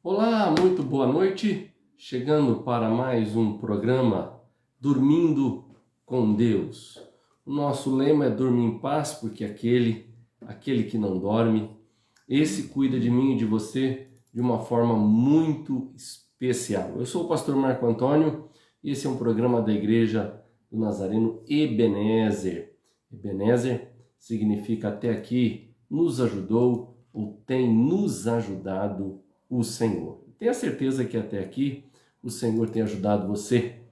Olá, muito boa noite. Chegando para mais um programa Dormindo com Deus. O nosso lema é dormir em paz, porque aquele que não dorme, esse cuida de mim e de você de uma forma muito especial. Eu sou o pastor Marco Antônio e esse é um programa da Igreja do Nazareno Ebenezer. Ebenezer significa até aqui nos ajudou ou tem nos ajudado o Senhor. Tenha certeza que até aqui o Senhor tem ajudado você.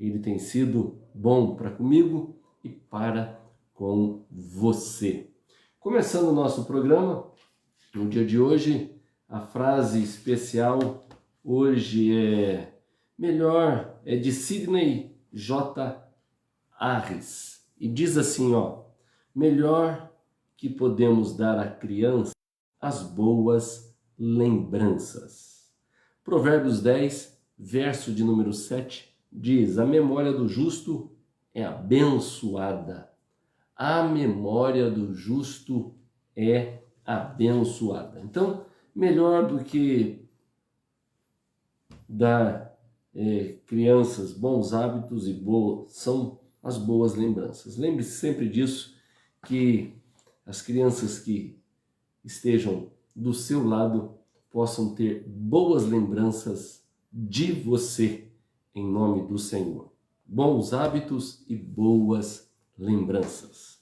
Ele tem sido bom para comigo e para com você. Começando o nosso programa, no dia de hoje, a frase especial hoje é de Sidney J. Harris. E diz assim, melhor que podemos dar à criança as boas lembranças. Provérbios 10, verso de número 7, diz: a memória do justo é abençoada. A memória do justo é abençoada. Então, melhor do que dar crianças bons hábitos são as boas lembranças. Lembre-se sempre disso, que as crianças que estejam do seu lado possam ter boas lembranças de você, em nome do Senhor. Bons hábitos e boas lembranças.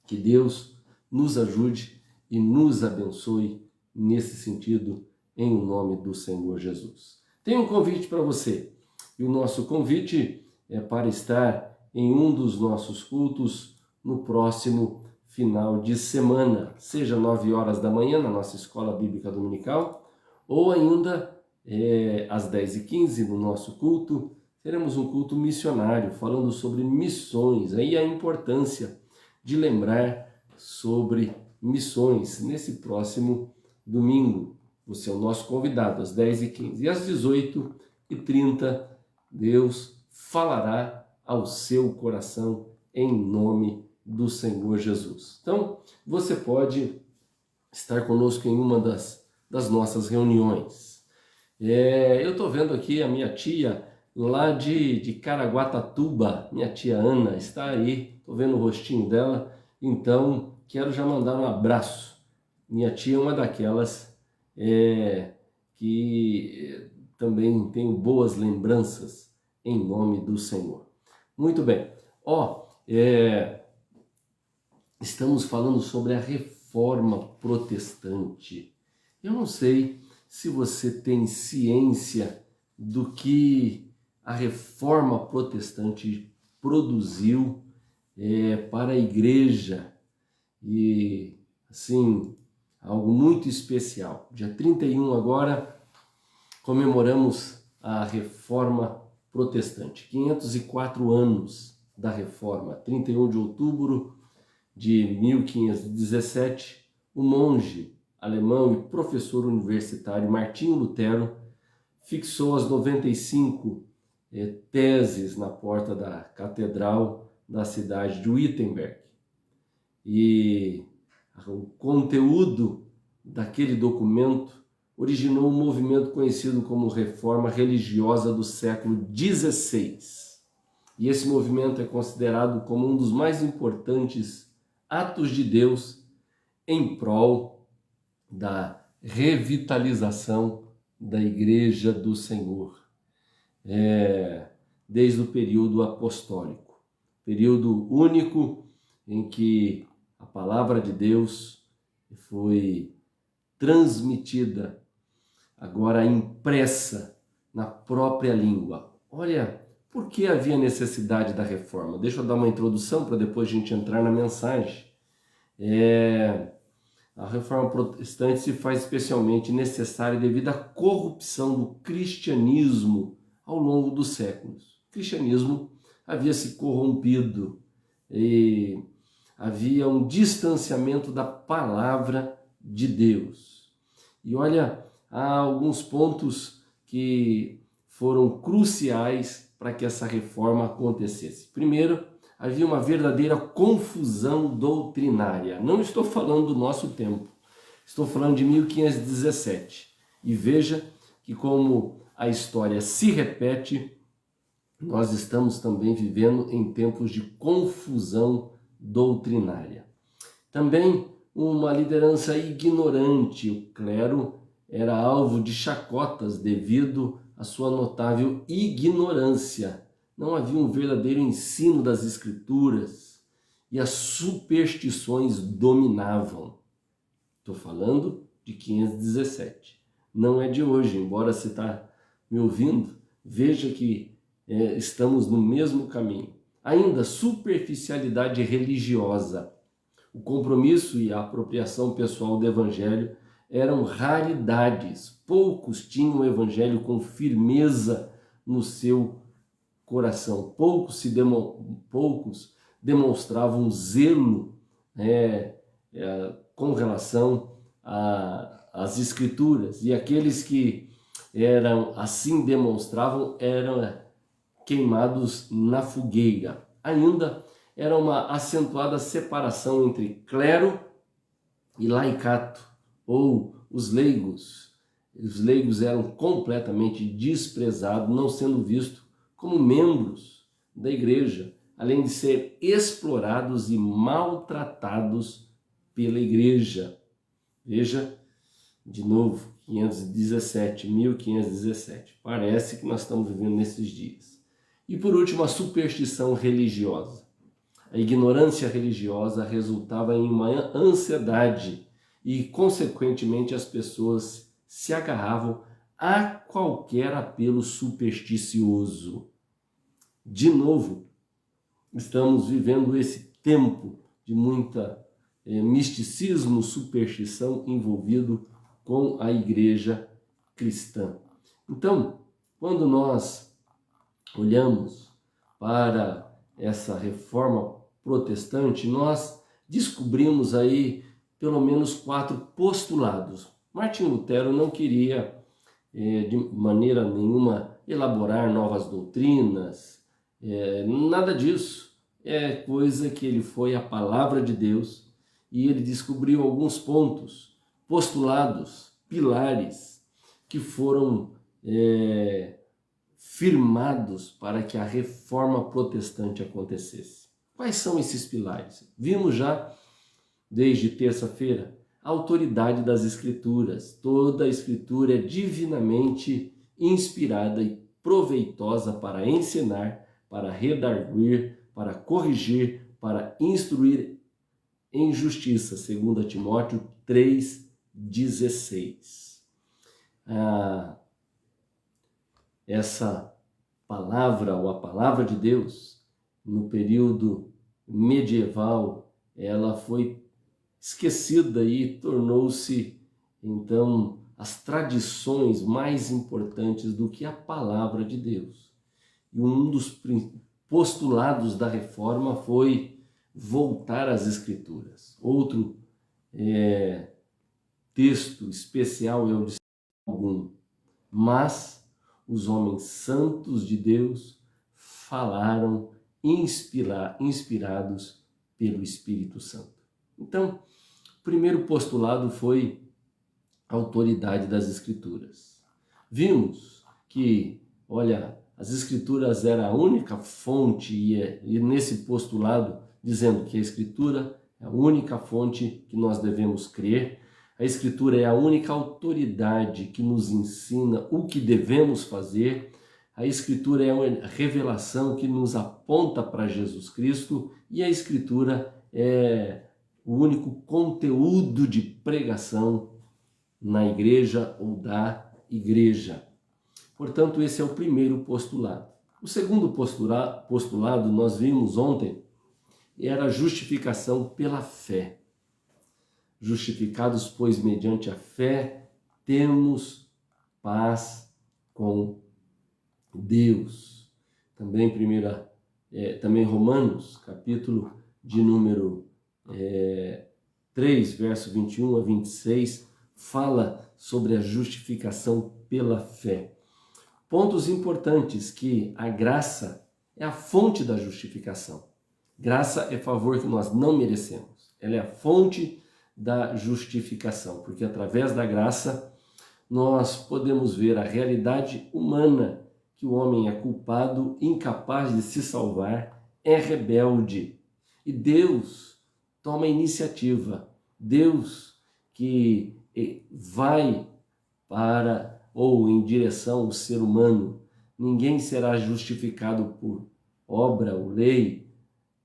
Que Deus nos ajude e nos abençoe nesse sentido, em nome do Senhor Jesus. Tem um convite para você, e o nosso convite é para estar em um dos nossos cultos no próximo final de semana, seja 9 horas da manhã na nossa Escola Bíblica Dominical, ou ainda às 10h15 no nosso culto, teremos um culto missionário, falando sobre missões, aí a importância de lembrar sobre missões nesse próximo domingo. Você é o nosso convidado, às 10h15. E às 18h30, Deus falará ao seu coração em nome do Senhor Jesus. Então, você pode estar conosco em uma das nossas reuniões. Eu estou vendo aqui a minha tia lá de Caraguatatuba, minha tia Ana, está aí, estou vendo o rostinho dela, então quero já mandar um abraço. Minha tia é uma daquelas que também tenho boas lembranças em nome do Senhor. Muito bem, estamos falando sobre a reforma protestante. Eu não sei se você tem ciência do que a reforma protestante produziu para a igreja. E, assim, algo muito especial. Dia 31 agora, comemoramos a reforma protestante. 504 anos da reforma. 31 de outubro de 1517, o monge alemão e professor universitário Martinho Lutero fixou as 95 teses na porta da catedral da cidade de Wittenberg. E o conteúdo daquele documento originou um movimento conhecido como Reforma Religiosa do século XVI. E esse movimento é considerado como um dos mais importantes atos de Deus em prol da revitalização da Igreja do Senhor, desde o período apostólico, período único em que a palavra de Deus foi transmitida, agora impressa na própria língua. Olha, por que havia necessidade da reforma? Deixa eu dar uma introdução para depois a gente entrar na mensagem. A reforma protestante se faz especialmente necessária devido à corrupção do cristianismo ao longo dos séculos. O cristianismo havia se corrompido e havia um distanciamento da palavra de Deus. E olha, há alguns pontos que foram cruciais para que essa reforma acontecesse. Primeiro, havia uma verdadeira confusão doutrinária. Não estou falando do nosso tempo, estou falando de 1517. E veja que como a história se repete, nós estamos também vivendo em tempos de confusão doutrinária. Também uma liderança ignorante. O clero era alvo de chacotas devido à sua notável ignorância. Não havia um verdadeiro ensino das Escrituras e as superstições dominavam. Estou falando de 517. Não é de hoje, embora você está me ouvindo, veja que estamos no mesmo caminho. Ainda superficialidade religiosa. O compromisso e a apropriação pessoal do Evangelho eram raridades. Poucos tinham o Evangelho com firmeza no seu coração. Poucos demonstravam zelo com relação às Escrituras. E aqueles que assim demonstravam eram queimados na fogueira. Ainda era uma acentuada separação entre clero e laicato, ou os leigos. Os leigos eram completamente desprezados, não sendo vistos como membros da igreja, além de ser explorados e maltratados pela igreja. Veja, de novo, 1517. Parece que nós estamos vivendo nesses dias. E por último, a superstição religiosa. A ignorância religiosa resultava em uma ansiedade e, consequentemente, as pessoas se agarravam a qualquer apelo supersticioso. De novo, estamos vivendo esse tempo de muita misticismo, superstição envolvido com a igreja cristã. Então, quando nós olhamos para essa reforma protestante, nós descobrimos aí pelo menos 4 postulados. Martinho Lutero não queria de maneira nenhuma elaborar novas doutrinas, nada disso. É coisa que ele foi a palavra de Deus e ele descobriu alguns pontos, postulados, pilares que foram firmados para que a reforma protestante acontecesse. Quais são esses pilares? Vimos já desde terça-feira a autoridade das Escrituras. Toda a Escritura é divinamente inspirada e proveitosa para ensinar, para redarguir, para corrigir, para instruir em justiça, 2 Timóteo 3,16. Essa palavra, ou a palavra de Deus, no período medieval, ela foi esquecida e tornou-se, então, as tradições mais importantes do que a palavra de Deus. E um dos postulados da reforma foi voltar às Escrituras. Outro texto especial é o de Salmo 1. Mas os homens santos de Deus falaram inspirados pelo Espírito Santo. Então, o primeiro postulado foi a autoridade das Escrituras. Vimos que, as Escrituras era a única fonte, e nesse postulado, dizendo que a Escritura é a única fonte que nós devemos crer, a Escritura é a única autoridade que nos ensina o que devemos fazer, a Escritura é uma revelação que nos aponta para Jesus Cristo e a Escritura é o único conteúdo de pregação na igreja ou da igreja. Portanto, esse é o primeiro postulado. O segundo postulado, nós vimos ontem, era a justificação pela fé. Justificados, pois, mediante a fé, temos paz com Deus. Também Romanos, capítulo de número 3, verso 21 a 26, fala sobre a justificação pela fé. Pontos importantes, que a graça é a fonte da justificação. Graça é favor que nós não merecemos. Ela é a fonte da justificação, porque através da graça nós podemos ver a realidade humana, que o homem é culpado, incapaz de se salvar, é rebelde. E Deus toma a iniciativa. Deus que vai para ou em direção ao ser humano. Ninguém será justificado por obra ou lei,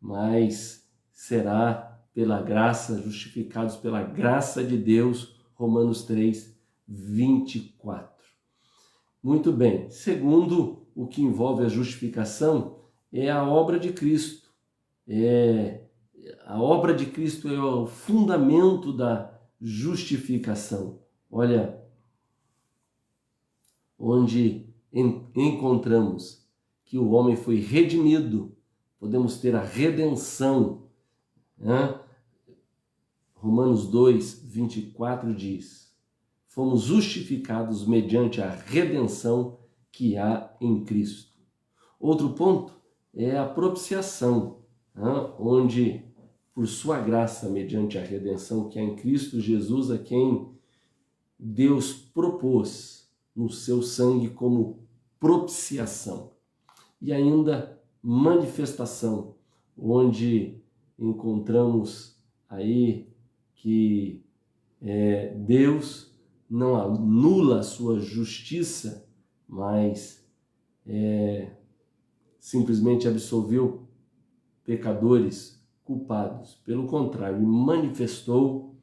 mas será pela graça, justificados pela graça de Deus. Romanos 3, 24. Muito bem. Segundo, o que envolve a justificação é a obra de Cristo. A obra de Cristo é o fundamento da justificação. Olha, onde encontramos que o homem foi redimido, podemos ter a redenção. Romanos 2, 24 diz: fomos justificados mediante a redenção que há em Cristo. Outro ponto é a propiciação, onde, por sua graça, mediante a redenção que há em Cristo Jesus, a quem Deus propôs no seu sangue como propiciação. E ainda manifestação, onde encontramos aí que Deus não anula a sua justiça, mas simplesmente absolveu pecadores culpados. Pelo contrário, manifestou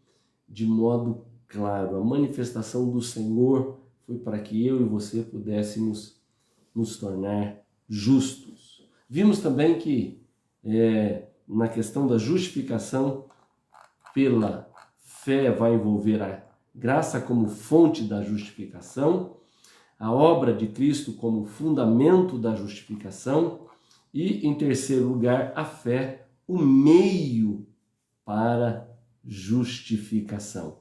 de modo claro. A manifestação do Senhor foi para que eu e você pudéssemos nos tornar justos. Vimos também que na questão da justificação, pela fé vai envolver a graça como fonte da justificação, a obra de Cristo como fundamento da justificação e, em terceiro lugar, a fé, o meio para justificação.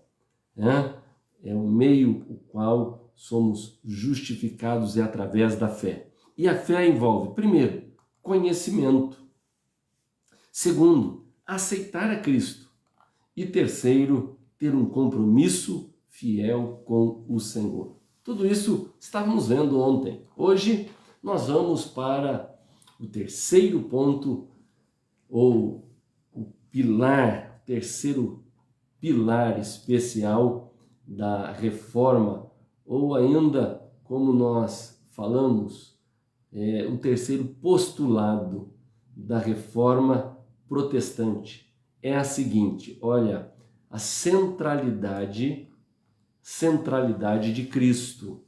É o meio o qual somos justificados através da fé. E a fé envolve, primeiro, conhecimento. Segundo, aceitar a Cristo. E terceiro, ter um compromisso fiel com o Senhor. Tudo isso estávamos vendo ontem. Hoje nós vamos para o terceiro ponto, ou o pilar, terceiro pilar especial da reforma, ou ainda, como nós falamos, o terceiro postulado da reforma protestante. É a seguinte, olha, a centralidade de Cristo.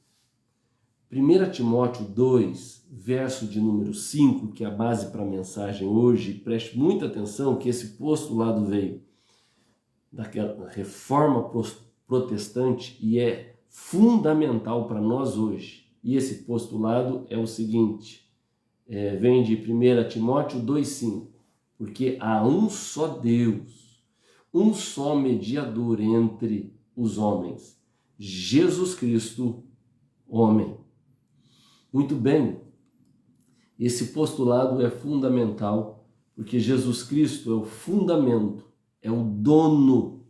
1 Timóteo 2, verso de número 5, que é a base para a mensagem hoje, preste muita atenção que esse postulado veio daquela reforma protestante e é fundamental para nós hoje. E esse postulado é o seguinte, vem de 1 Timóteo 2,5, porque há um só Deus, um só mediador entre os homens, Jesus Cristo, homem. Muito bem, esse postulado é fundamental, porque Jesus Cristo é o fundamento, é o dono,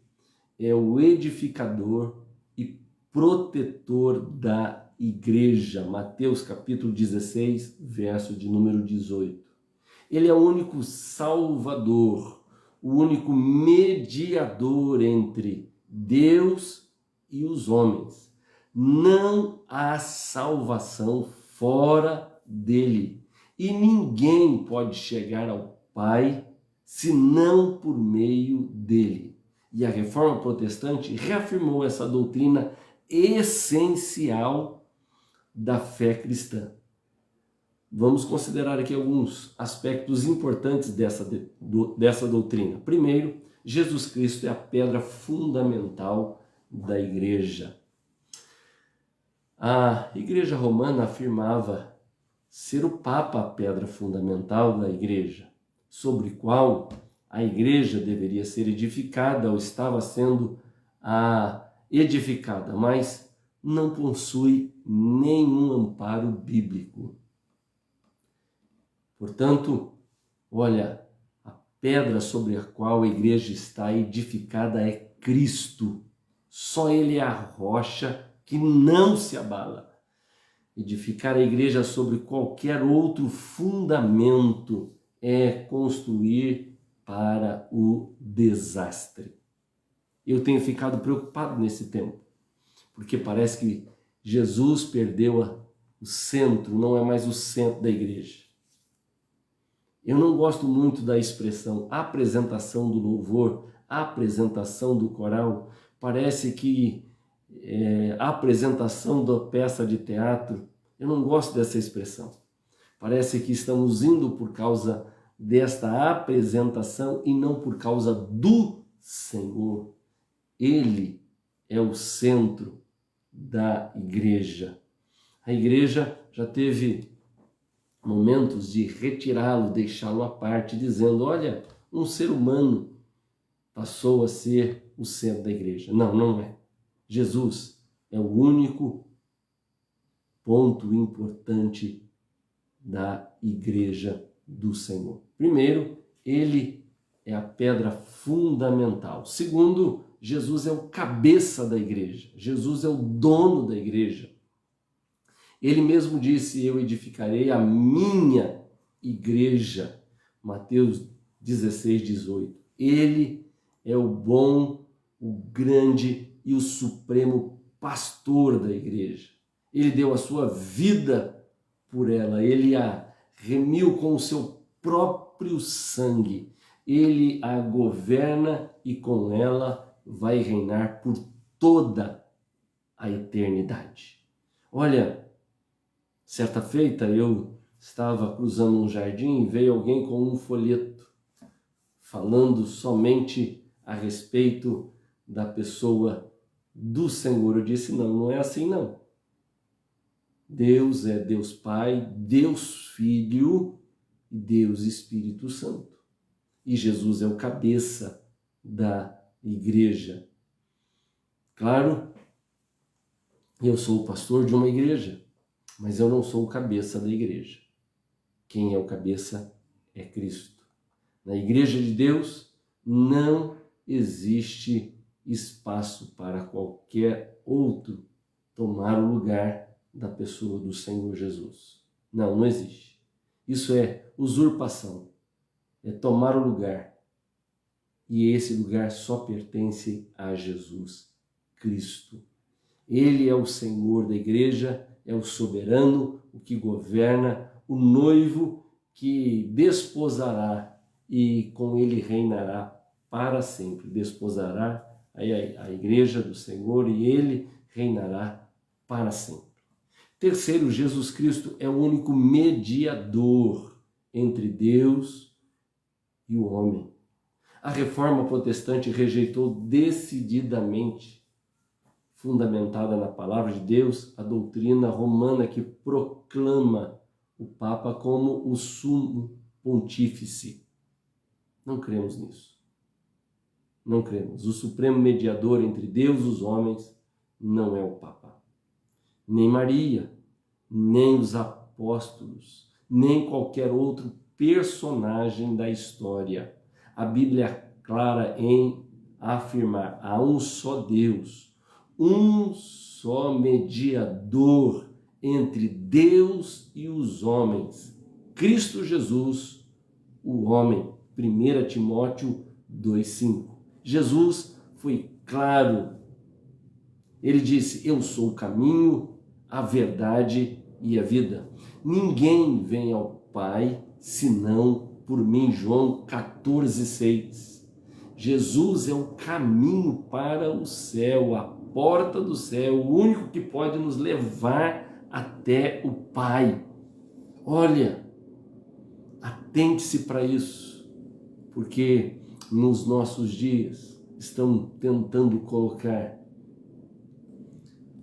é o edificador e protetor da igreja. Mateus capítulo 16, verso de número 18. Ele é o único salvador, o único mediador entre Deus e os homens. Não há salvação fora dele. E ninguém pode chegar ao Pai senão por meio dele. E a Reforma Protestante reafirmou essa doutrina essencial da fé cristã. Vamos considerar aqui alguns aspectos importantes dessa doutrina. Primeiro, Jesus Cristo é a pedra fundamental da igreja. A igreja romana afirmava ser o Papa a pedra fundamental da igreja, sobre qual a igreja deveria ser edificada ou estava sendo edificada, mas não possui nenhum amparo bíblico. Portanto, olha, a pedra sobre a qual a igreja está edificada é Cristo. Só Ele é a rocha que não se abala. Edificar a igreja sobre qualquer outro fundamento é construir para o desastre. Eu tenho ficado preocupado nesse tempo, porque parece que Jesus perdeu o centro, não é mais o centro da igreja. Eu não gosto muito da expressão apresentação do louvor, apresentação do coral. Parece que a apresentação da peça de teatro, eu não gosto dessa expressão. Parece que estamos indo por causa desta apresentação e não por causa do Senhor. Ele é o centro da igreja. A igreja já teve momentos de retirá-lo, deixá-lo à parte, dizendo, olha, um ser humano passou a ser o centro da igreja. Não, não é. Jesus é o único ponto importante da igreja do Senhor. Primeiro, ele é a pedra fundamental. Segundo, Jesus é o cabeça da igreja. Jesus é o dono da igreja. Ele mesmo disse, eu edificarei a minha igreja. Mateus 16, 18. Ele é o bom, o grande e o supremo pastor da igreja. Ele deu a sua vida por ela, ele a remiu com o seu próprio sangue. Ele a governa e com ela vai reinar por toda a eternidade. Olha, certa feita eu estava cruzando um jardim e veio alguém com um folheto falando somente a respeito da pessoa do Senhor. Eu disse, não, não é assim não. Deus é Deus Pai, Deus Filho e Deus Espírito Santo. E Jesus é o cabeça da igreja. Claro, eu sou o pastor de uma igreja, mas eu não sou o cabeça da igreja. Quem é o cabeça é Cristo. Na igreja de Deus não existe espaço para qualquer outro tomar o lugar da pessoa do Senhor Jesus. Não, não existe. Isso é usurpação, é tomar o lugar. E esse lugar só pertence a Jesus Cristo. Ele é o Senhor da igreja, é o soberano, o que governa, o noivo que desposará e com ele reinará para sempre. Desposará a igreja do Senhor e ele reinará para sempre. Terceiro, Jesus Cristo é o único mediador entre Deus e o homem. A reforma protestante rejeitou decididamente, fundamentada na palavra de Deus, a doutrina romana que proclama o Papa como o sumo pontífice. Não cremos nisso. Não cremos. O supremo mediador entre Deus e os homens não é o Papa. Nem Maria, nem os apóstolos, nem qualquer outro personagem da história. A Bíblia é clara em afirmar, há um só Deus, um só mediador entre Deus e os homens, Cristo Jesus, o homem. 1 Timóteo 2,5. Jesus foi claro. Ele disse, eu sou o caminho, a verdade e a vida. Ninguém vem ao Pai senão por mim. João 14,6. Jesus é o caminho para o céu, a porta do céu, o único que pode nos levar até o Pai. Olha, atente-se para isso, porque nos nossos dias estão tentando colocar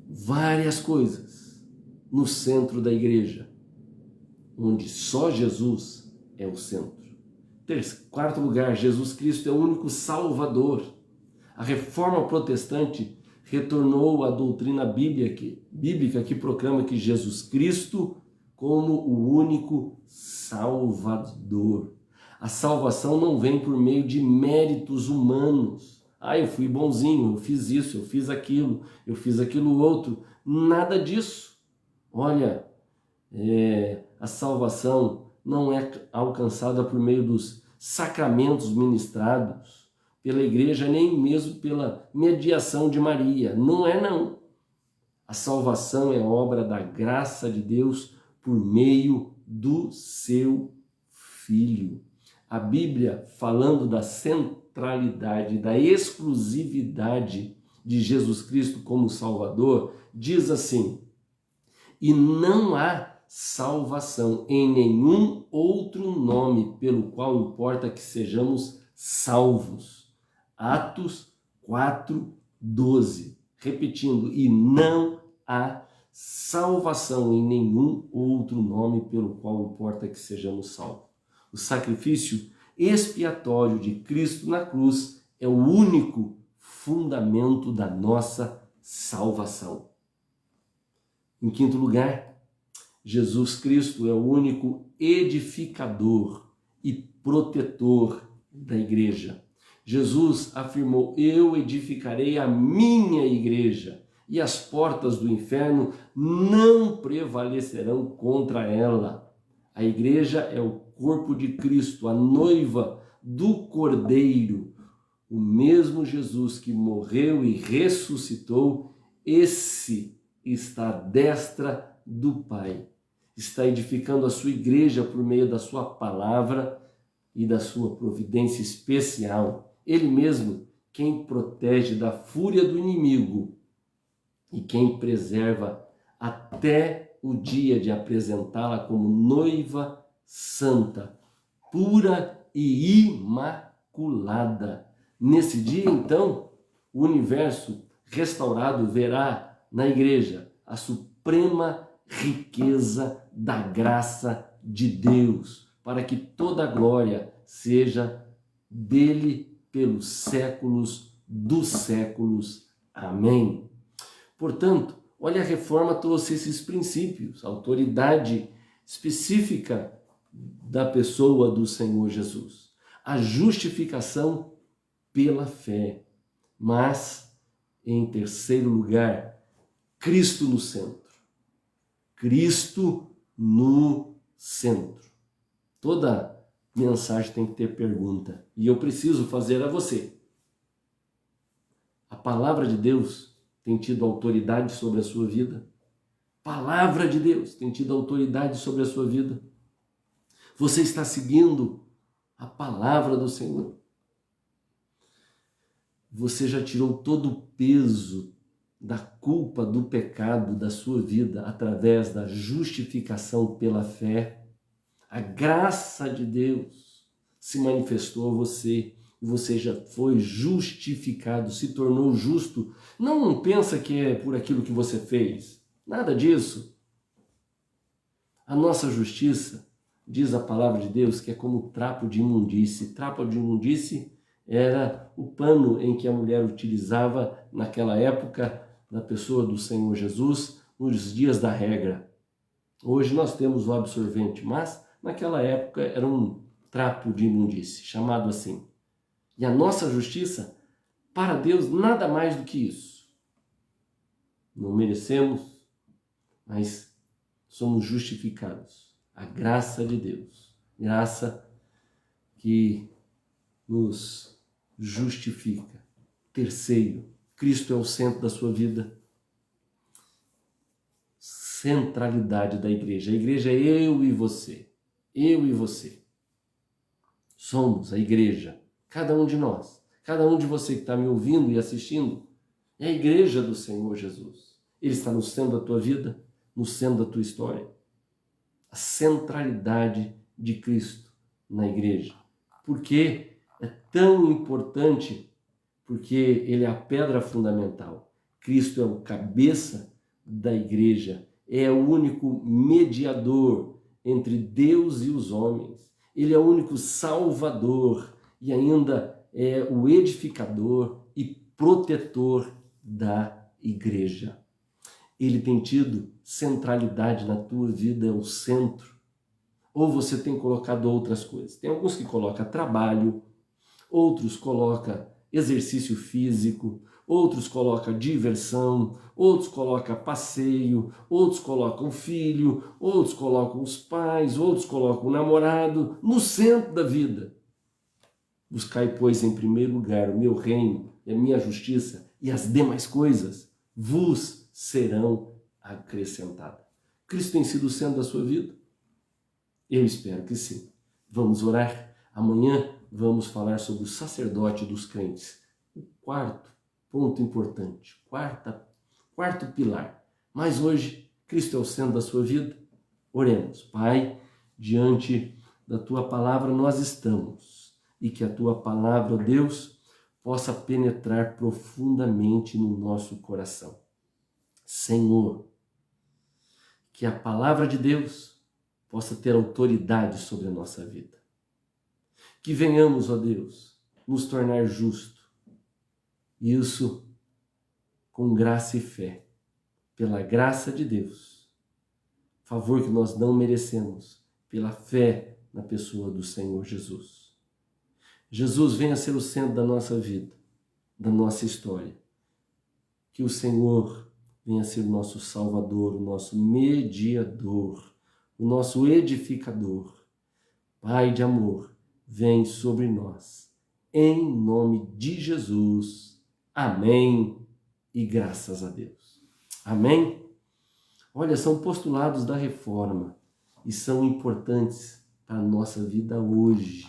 várias coisas no centro da igreja, onde só Jesus é o centro. Quarto lugar, Jesus Cristo é o único Salvador. A reforma protestante retornou à doutrina bíblica que proclama que Jesus Cristo como o único Salvador. A salvação não vem por meio de méritos humanos. Eu fui bonzinho, eu fiz isso, eu fiz aquilo outro. Nada disso. Olha, a salvação não é alcançada por meio dos sacramentos ministrados pela igreja, nem mesmo pela mediação de Maria. Não é, não. A salvação é obra da graça de Deus por meio do seu Filho. A Bíblia, falando da centralidade, da exclusividade de Jesus Cristo como Salvador, diz assim: e não há salvação em nenhum outro nome pelo qual importa que sejamos salvos. Atos 4:12. Repetindo, e não há salvação em nenhum outro nome pelo qual importa que sejamos salvos. O sacrifício expiatório de Cristo na cruz é o único fundamento da nossa salvação. Em quinto lugar, Jesus Cristo é o único edificador e protetor da igreja. Jesus afirmou: eu edificarei a minha igreja e as portas do inferno não prevalecerão contra ela. A igreja é o corpo de Cristo, a noiva do Cordeiro. O mesmo Jesus que morreu e ressuscitou, esse está à destra do Pai. Está edificando a sua igreja por meio da sua palavra e da sua providência especial. Ele mesmo, quem protege da fúria do inimigo e quem preserva até o dia de apresentá-la como noiva santa, pura e imaculada. Nesse dia, então, o universo restaurado verá na igreja a suprema riqueza da graça de Deus, para que toda a glória seja dele pelos séculos dos séculos. Amém. Portanto, olha, a reforma trouxe esses princípios, a autoridade específica da pessoa do Senhor Jesus, a justificação pela fé, mas, em terceiro lugar, Cristo no centro. Cristo no centro. Toda mensagem tem que ter pergunta, e eu preciso fazer a você. A palavra de Deus tem tido autoridade sobre a sua vida? Palavra de Deus tem tido autoridade sobre a sua vida? Você está seguindo a palavra do Senhor? Você já tirou todo o peso da culpa do pecado da sua vida através da justificação pela fé? A graça de Deus se manifestou a você e você já foi justificado, se tornou justo. Não pensa que é por aquilo que você fez. Nada disso. A nossa justiça, diz a palavra de Deus, que é como trapo de imundície. Trapo de imundície era o pano em que a mulher utilizava naquela época, na pessoa do Senhor Jesus, nos dias da regra. Hoje nós temos o absorvente, mas naquela época era um trapo de imundície, chamado assim. E a nossa justiça, para Deus, nada mais do que isso. Não merecemos, mas somos justificados. A graça de Deus, graça que nos justifica. Terceiro, Cristo é o centro da sua vida. Centralidade da igreja. A igreja é eu e você. Eu e você. Somos a igreja. Cada um de nós. Cada um de você que está me ouvindo e assistindo é a igreja do Senhor Jesus. Ele está no centro da tua vida, no centro da tua história. A centralidade de Cristo na igreja. Por que é tão importante? Porque ele é a pedra fundamental. Cristo é o cabeça da igreja. É o único mediador entre Deus e os homens. Ele é o único salvador e ainda é o edificador e protetor da igreja. Ele tem tido centralidade na tua vida, é o centro. Ou você tem colocado outras coisas. Tem alguns que colocam trabalho, outros colocam exercício físico, outros colocam diversão, outros colocam passeio, outros colocam filho, outros colocam os pais, outros colocam o namorado no centro da vida. Buscai, pois, em primeiro lugar o meu reino e a minha justiça, e as demais coisas vos serão acrescentadas. Cristo tem sido o centro da sua vida? Eu espero que sim. Vamos orar? Amanhã vamos falar sobre o sacerdote dos crentes. O quarto ponto importante, quarto pilar. Mas hoje, Cristo é o centro da sua vida? Oremos. Pai, diante da Tua palavra nós estamos, e que a Tua palavra, ó Deus, possa penetrar profundamente no nosso coração. Senhor, que a palavra de Deus possa ter autoridade sobre a nossa vida. Que venhamos, ó Deus, nos tornar justos. Isso com graça e fé, pela graça de Deus. Favor que nós não merecemos, pela fé na pessoa do Senhor Jesus. Jesus venha ser o centro da nossa vida, da nossa história. Que o Senhor venha ser o nosso Salvador, o nosso mediador, o nosso edificador. Pai de amor, vem sobre nós. Em nome de Jesus. Amém. E graças a Deus. Amém? Olha, são postulados da reforma e são importantes para a nossa vida hoje.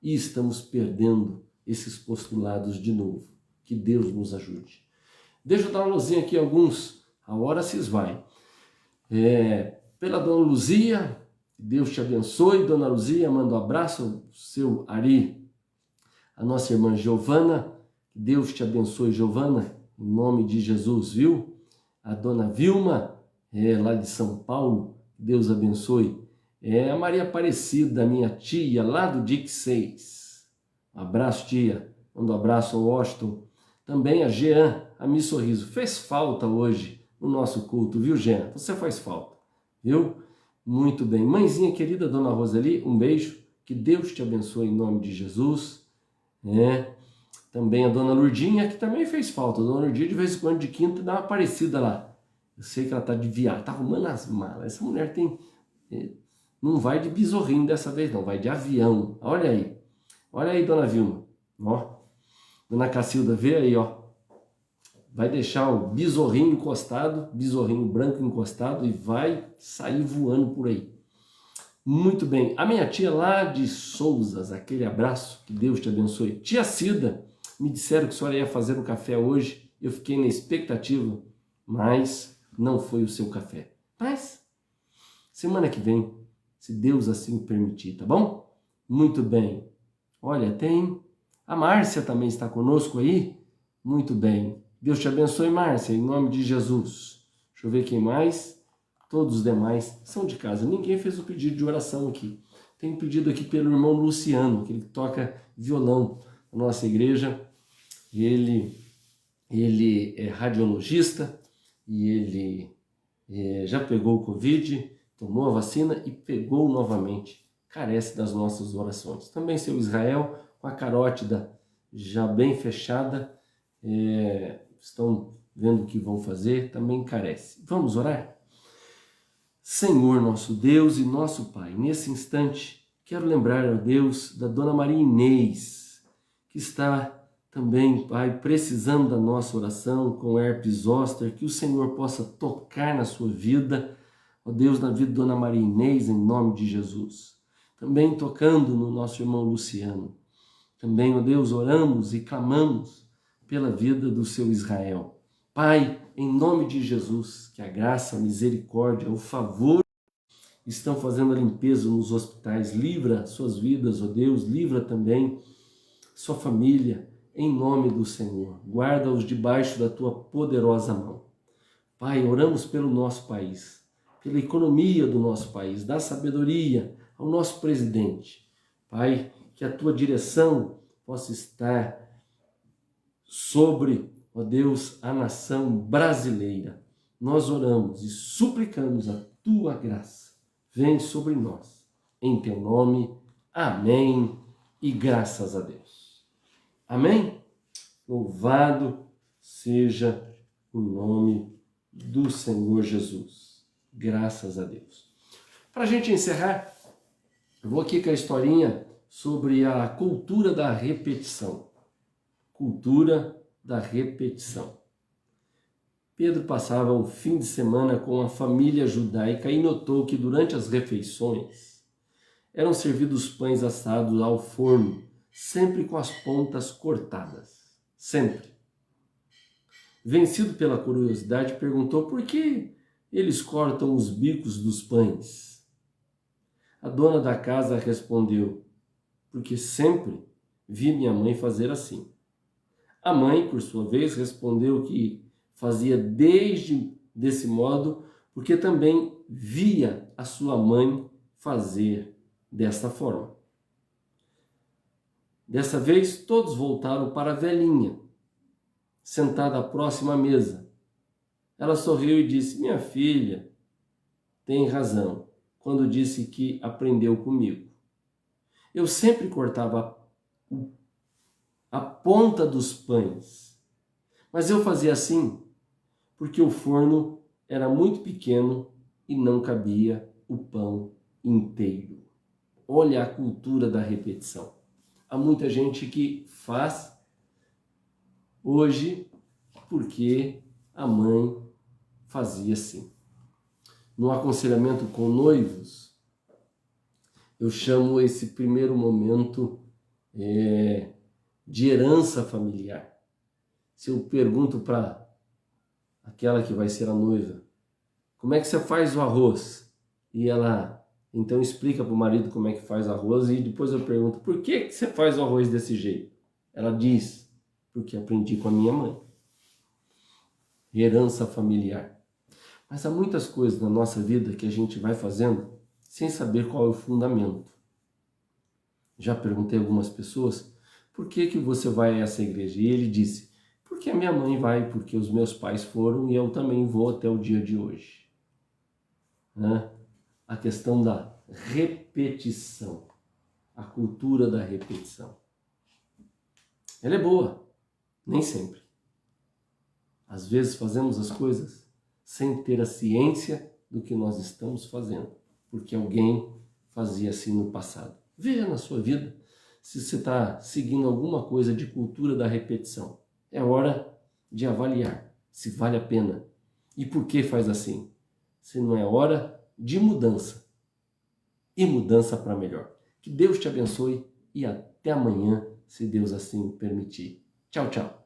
E estamos perdendo esses postulados de novo. Que Deus nos ajude. Deixa eu dar uma luzinha aqui, alguns. A hora se esvai. Pela Dona Luzia, Deus te abençoe. Dona Luzia, manda um abraço ao seu Ari. A nossa irmã Giovana, Deus te abençoe, Giovana, em nome de Jesus, viu? A Dona Vilma, lá de São Paulo, Deus abençoe. A Maria Aparecida, minha tia, lá do DIC 6. Um abraço, tia. Manda um abraço ao Washington. Também a Jean, a Miss Sorriso. Fez falta hoje no nosso culto, viu, Jean? Você faz falta, viu? Muito bem. Mãezinha querida, Dona Roseli, um beijo. Que Deus te abençoe em nome de Jesus. Também a Dona Lurdinha, que também fez falta. A Dona Lurdinha, de vez em quando, de quinta, dá uma parecida lá. Eu sei que ela tá de viagem, tá arrumando as malas. Essa mulher tem... não vai de besorrinho dessa vez, não. Vai de avião. Olha aí. Olha aí, Dona Vilma. Ó. Dona Cacilda, vê aí, ó. Vai deixar o besorrinho encostado, besorrinho branco encostado e vai sair voando por aí. Muito bem. A minha tia lá de Souzas, aquele abraço, que Deus te abençoe. Tia Cida, me disseram que a senhora ia fazer um café hoje. Eu fiquei na expectativa, mas não foi o seu café. Mas, semana que vem, se Deus assim permitir, tá bom? Muito bem. Olha, tem... A Márcia também está conosco aí. Muito bem. Deus te abençoe, Márcia, em nome de Jesus. Deixa eu ver quem mais. Todos os demais são de casa. Ninguém fez o pedido de oração aqui. Tem um pedido aqui pelo irmão Luciano, que ele toca violão na nossa igreja. Ele é radiologista e ele já pegou o Covid, tomou a vacina e pegou novamente. Carece das nossas orações. Também seu Israel, com a carótida já bem fechada, estão vendo o que vão fazer, também carece. Vamos orar? Senhor, nosso Deus e nosso Pai, nesse instante, quero lembrar, ó Deus, da Dona Maria Inês, que está também, Pai, precisando da nossa oração com herpes zoster, que o Senhor possa tocar na sua vida, ó Deus, na vida da Dona Maria Inês, em nome de Jesus. Também tocando no nosso irmão Luciano. Também, ó Deus, oramos e clamamos pela vida do seu Israel. Pai, em nome de Jesus, que a graça, a misericórdia, o favor estão fazendo a limpeza nos hospitais. Livra suas vidas, ó Deus, livra também sua família, em nome do Senhor. Guarda-os debaixo da tua poderosa mão. Pai, oramos pelo nosso país, pela economia do nosso país, dá sabedoria ao nosso presidente. Pai, que a tua direção possa estar sobre, ó Deus, a nação brasileira. Nós oramos e suplicamos a tua graça. Vem sobre nós. Em teu nome. Amém. E graças a Deus. Amém? Louvado seja o nome do Senhor Jesus. Graças a Deus. Para a gente encerrar, eu vou aqui com a historinha sobre a cultura da repetição. Cultura da repetição. Pedro passava o fim de semana com a família judaica e notou que durante as refeições eram servidos pães assados ao forno, sempre com as pontas cortadas. Sempre. Vencido pela curiosidade, perguntou por que eles cortam os bicos dos pães. A dona da casa respondeu: porque sempre vi minha mãe fazer assim. A mãe, por sua vez, respondeu que fazia desse modo porque também via a sua mãe fazer desta forma. Dessa vez, todos voltaram para a velhinha, sentada próxima à mesa. Ela sorriu e disse: minha filha tem razão quando disse que aprendeu comigo. Eu sempre cortava a ponta dos pães, mas eu fazia assim porque o forno era muito pequeno e não cabia o pão inteiro. Olha a cultura da repetição. Há muita gente que faz hoje porque a mãe fazia assim. No aconselhamento com noivos, eu chamo esse primeiro momento de herança familiar. Se eu pergunto para aquela que vai ser a noiva, como é que você faz o arroz? E ela então explica para o marido como é que faz arroz, e depois eu pergunto, por que você faz o arroz desse jeito? Ela diz, porque aprendi com a minha mãe. Herança familiar. Mas há muitas coisas na nossa vida que a gente vai fazendo sem saber qual é o fundamento. Já perguntei a algumas pessoas, por que você vai a essa igreja? E ele disse, porque a minha mãe vai, porque os meus pais foram e eu também vou até o dia de hoje. Né? A questão da repetição, a cultura da repetição. Ela é boa, nem sempre. Às vezes fazemos as coisas sem ter a ciência do que nós estamos fazendo, porque alguém fazia assim no passado. Veja na sua vida se você está seguindo alguma coisa de cultura da repetição. É hora de avaliar se vale a pena e por que faz assim. Se não é hora de mudança, e mudança para melhor. Que Deus te abençoe e até amanhã, se Deus assim permitir. Tchau, tchau.